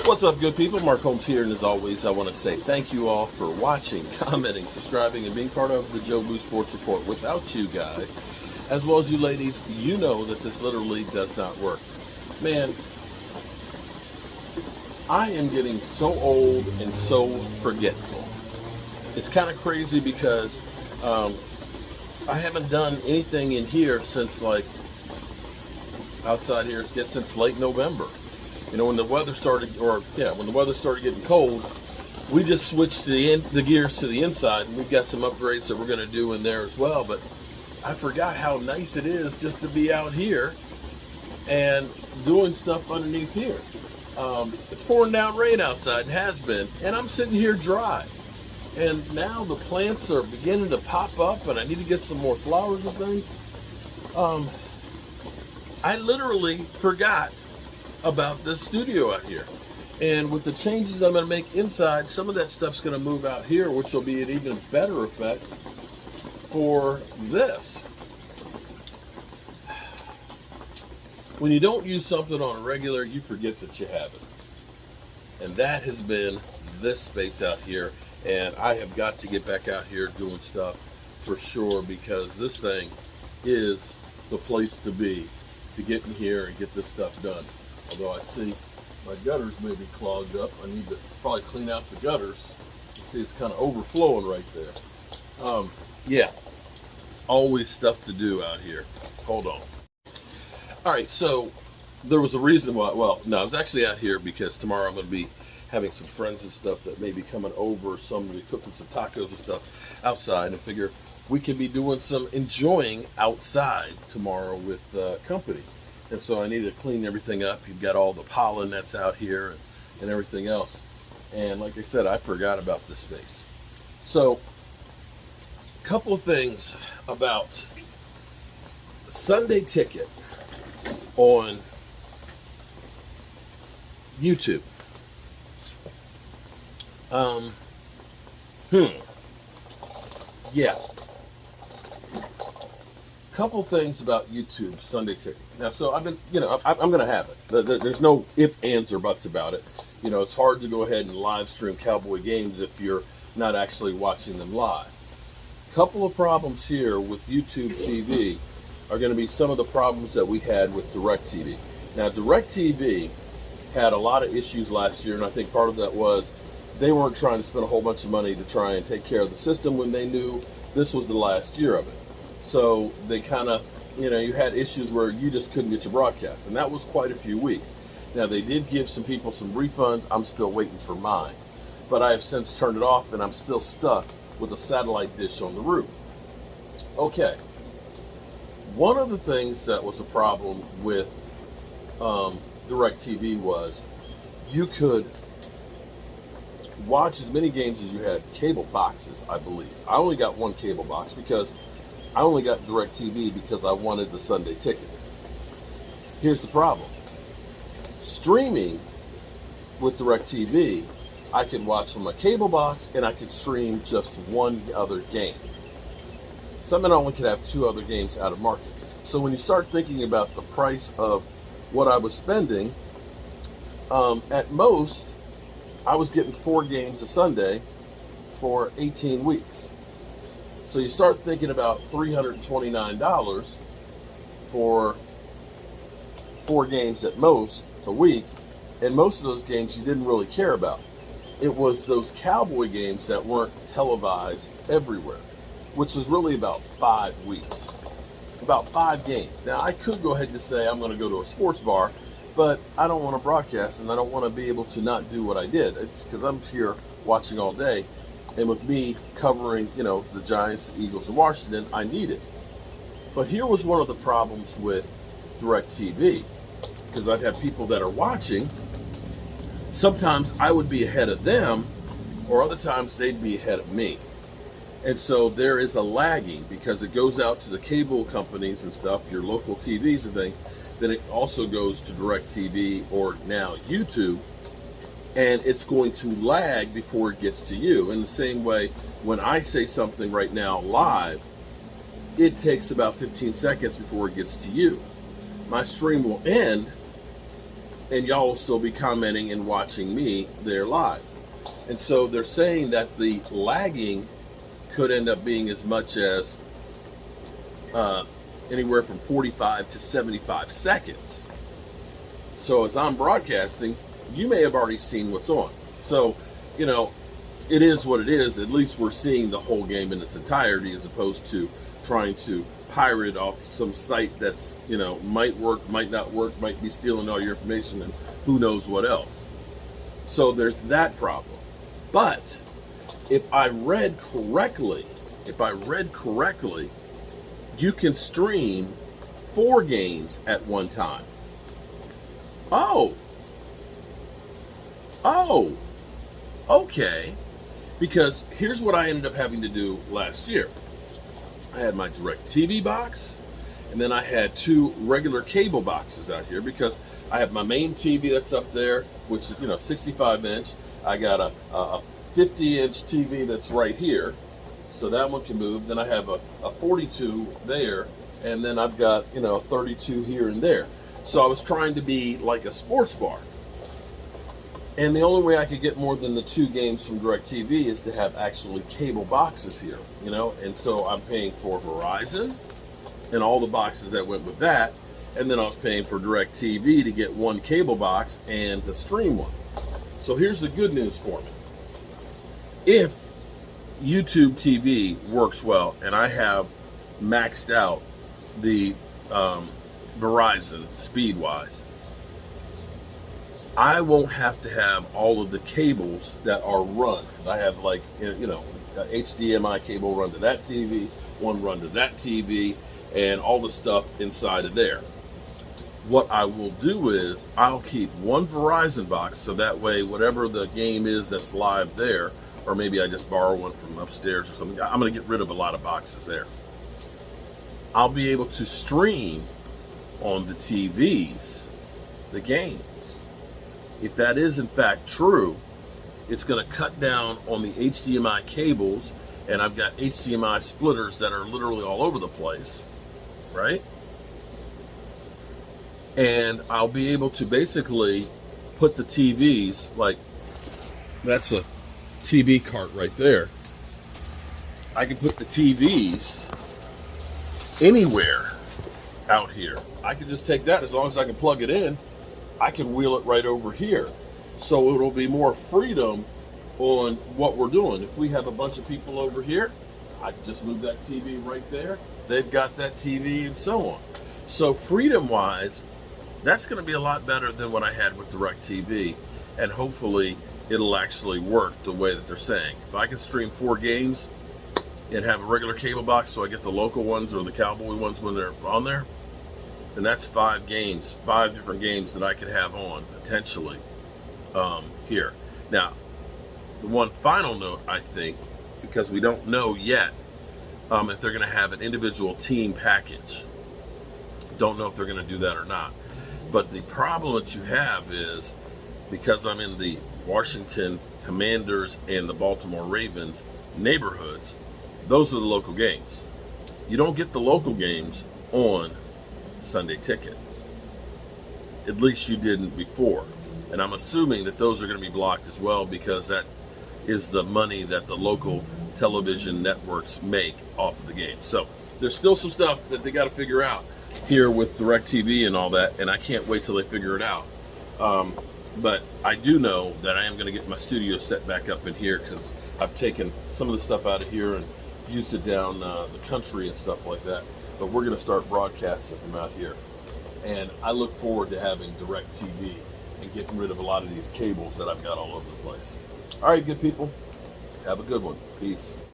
What's up, good people? Mark Holmes here, and as always, I want to say thank you all for watching, commenting, subscribing, and being part of the Joe Boo Sports Report. Without you guys, as well as you ladies, you know that this literally does not work. Man, I am getting so old and so forgetful. It's kind of crazy because I haven't done anything in here since outside here since late November. You know, when the weather started, when the weather started getting cold, we just switched the gears to the inside, and we've got some upgrades that we're going to do in there as well. But I forgot how nice it is just to be out here and doing stuff underneath here. It's pouring down rain outside, and has been, and I'm sitting here dry. And now the plants are beginning to pop up, and I need to get some more flowers and things. I literally forgot about this studio out here, and with the changes I'm going to make inside, some of that stuff's going to move out here, which will be an even better effect for this. When you don't use something on a regular, you forget that you have it, and that has been this space out here. And I have got to get back out here doing stuff for sure, because this thing is the place to be, to get in here and get this stuff done. Although I see my gutters may be clogged up. I need to probably clean out the gutters. You see it's kind of overflowing right there. Yeah, it's always stuff to do out here. Hold on. All right, so there was a reason why. Well, no, I was actually out here because tomorrow I'm going to be having some friends and stuff that may be coming over. Some will be cooking some tacos and stuff outside, and figure we could be doing some enjoying outside tomorrow with company. And so I need to clean everything up. You've got all the pollen that's out here and everything else. And like I said, I forgot about this space. So a couple of things about Sunday Ticket on YouTube. Yeah. Couple things about YouTube Sunday Ticket. Now, so I've been, I'm going to have it. There's no ifs, ands, or buts about it. You know, it's hard to go ahead and live stream Cowboy games if you're not actually watching them live. Couple of problems here with YouTube TV are going to be some of the problems that we had with DirecTV. Now, DirecTV had a lot of issues last year, and I think part of that was they weren't trying to spend a whole bunch of money to try and take care of the system when they knew this was the last year of it. So they kind of, you had issues where you just couldn't get your broadcast, and that was quite a few weeks. Now, they did give some people some refunds. I'm still waiting for mine, but I have since turned it off, and I'm still stuck with a satellite dish on the roof. Okay, one of the things that was a problem with DirecTV was you could watch as many games as you had cable boxes, I believe. I only got one cable box because I only got DirecTV because I wanted the Sunday Ticket. Here's the problem. Streaming with DirecTV, I could watch from my cable box, and I could stream just one other game. So I only could have two other games out of market. So when you start thinking about the price of what I was spending, at most, I was getting 4 games a Sunday for 18 weeks. So you start thinking about $329 for 4 games at most a week, and most of those games you didn't really care about. It was those Cowboy games that weren't televised everywhere, which was really about 5 weeks. About 5 games. Now, I could go ahead and say I'm going to go to a sports bar, but I don't want to broadcast, and I don't want to be able to not do what I did. It's because I'm here watching all day, and with me covering, the Giants, the Eagles, and Washington, I need it. But here was one of the problems with DirecTV, because I'd have people that are watching. Sometimes I would be ahead of them, or other times they'd be ahead of me. And so there is a lagging, because it goes out to the cable companies and stuff, your local TVs and things. Then it also goes to DirecTV, or now YouTube, and it's going to lag before it gets to you. In the same way, when I say something right now live, it takes about 15 seconds before it gets to you. My stream will end and y'all will still be commenting and watching me there live. And so they're saying that the lagging could end up being as much as anywhere from 45 to 75 seconds. So as I'm broadcasting, you may have already seen what's on. So, you know, it is what it is. At least we're seeing the whole game in its entirety, as opposed to trying to pirate off some site that's, you know, might work, might not work, might be stealing all your information, and who knows what else. So there's that problem. But if I read correctly, you can stream 4 games at one time. Oh, okay. Because here's what I ended up having to do last year. I had my DirecTV box, and then I had 2 regular cable boxes out here, because I have my main TV that's up there, which is, you know, 65 inch. I got a 50-inch TV that's right here, so that one can move. Then I have a 42 there, and then I've got, you know, 32 here and there. So I was trying to be like a sports bar. And the only way I could get more than the 2 games from DirecTV is to have actually cable boxes here, you know? And so I'm paying for Verizon and all the boxes that went with that. And then I was paying for DirecTV to get 1 cable box and to stream one. So here's the good news for me. If YouTube TV works well and I have maxed out the Verizon speed-wise, I won't have to have all of the cables that are run. I have, like, you know, HDMI cable run to that TV, one run to that TV, and all the stuff inside of there. What I will do is I'll keep 1 Verizon box, so that way whatever the game is that's live there, or maybe I just borrow one from upstairs or something, I'm going to get rid of a lot of boxes there. I'll be able to stream on the TVs the games. If that is in fact true, it's going to cut down on the HDMI cables, and I've got HDMI splitters that are literally all over the place, right? And I'll be able to basically put the TVs, like, that's a TV cart right there. I can put the TVs anywhere out here. I can just take that, as long as I can plug it in, I can wheel it right over here. So it'll be more freedom on what we're doing. If we have a bunch of people over here, I can just move that TV right there. They've got that TV, and so on. So freedom-wise, that's going to be a lot better than what I had with DirecTV, and hopefully it'll actually work the way that they're saying. If I can stream 4 games and have a regular cable box, so I get the local ones or the Cowboy ones when they're on there, then that's 5 games, 5 different games that I could have on potentially here. Now, the one final note, I think, because we don't know yet if they're going to have an individual team package. Don't know if they're going to do that or not. But the problem that you have is, because I'm in the Washington Commanders and the Baltimore Ravens neighborhoods, those are the local games. You don't get the local games on Sunday Ticket. At least you didn't before. And I'm assuming that those are going to be blocked as well, because that is the money that the local television networks make off of the game. So there's still some stuff that they got to figure out here with DirecTV and all that, and I can't wait till they figure it out. But I do know that I am going to get my studio set back up in here, because I've taken some of the stuff out of here and used it down the country and stuff like that. But we're going to start broadcasting from out here. And I look forward to having DirecTV and getting rid of a lot of these cables that I've got all over the place. All right, good people. Have a good one. Peace.